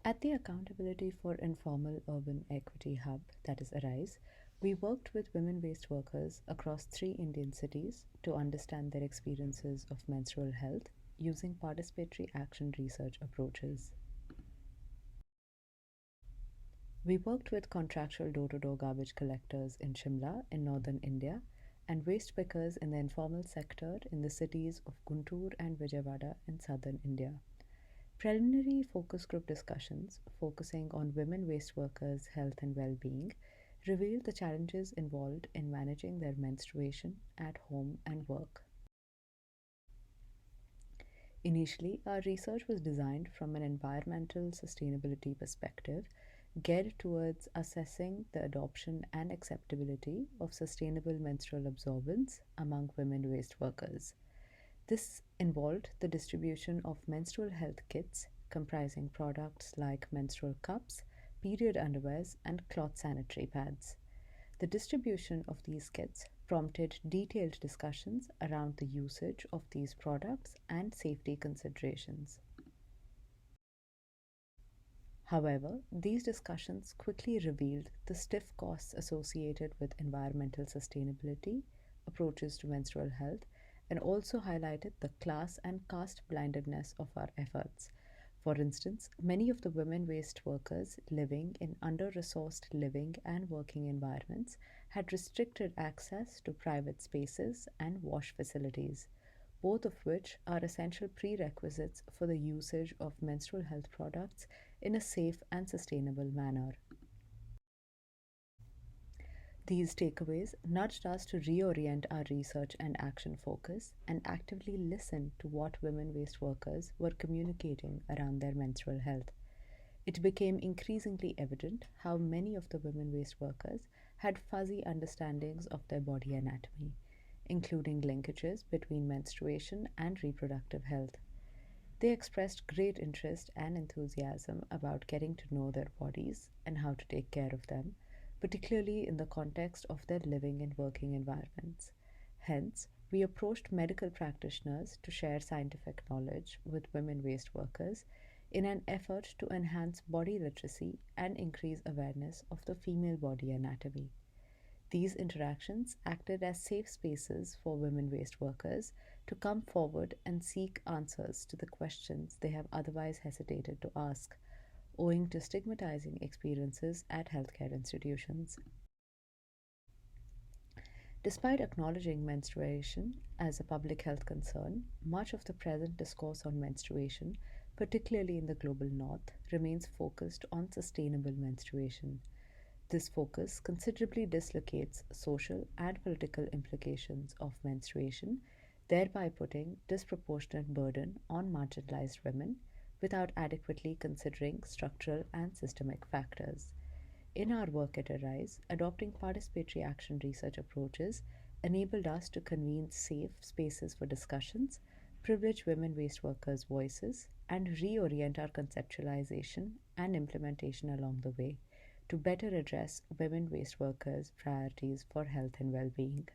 At the Accountability for Informal Urban Equity Hub, that is ARISE, we worked with women based workers across 3 Indian cities to understand their experiences of menstrual health using participatory action research approaches. We worked with contractual door to door garbage collectors in Shimla in northern India and waste pickers in the informal sector in the cities of Guntur and Vijayawada in southern India. Preliminary focus group discussions focusing on women waste workers' health and well being revealed the challenges involved in managing their menstruation at home and work. Initially, our research was designed from an environmental sustainability perspective, geared towards assessing the adoption and acceptability of sustainable menstrual absorbents among women waste workers. This involved the distribution of menstrual health kits comprising products like menstrual cups, period underwears, and cloth sanitary pads. The distribution of these kits prompted detailed discussions around the usage of these products and safety considerations. However, these discussions quickly revealed the stiff costs associated with environmental sustainability, approaches to menstrual health, and also highlighted the class and caste blinded-ness of our efforts. For instance, many of the women waste workers living in under resourced living and working environments had restricted access to private spaces and wash facilities, both of which are essential prerequisites for the usage of menstrual health products in a safe and sustainable manner. These takeaways nudged us to reorient our research and action focus and actively listen to what women waste workers were communicating around their menstrual health. It became increasingly evident how many of the women waste workers had fuzzy understandings of their body anatomy, including linkages between menstruation and reproductive health. They expressed great interest and enthusiasm about getting to know their bodies and how to take care of them, particularly in the context of their living and working environments. Hence, we approached medical practitioners to share scientific knowledge with women waste workers in an effort to enhance body literacy and increase awareness of the female body anatomy. These interactions acted as safe spaces for women waste workers to come forward and seek answers to the questions they have otherwise hesitated to ask, owing to stigmatizing experiences at healthcare institutions. Despite acknowledging menstruation as a public health concern, much of the present discourse on menstruation, particularly in the global north, remains focused on sustainable menstruation. This focus considerably dislocates social and political implications of menstruation, thereby putting disproportionate burden on marginalised women without adequately considering structural and systemic factors. In our work at ARISE, adopting participatory action research approaches enabled us to convene safe spaces for discussions, privilege women waste workers' voices, and reorient our conceptualization and implementation along the way to better address women waste workers' priorities for health and well being.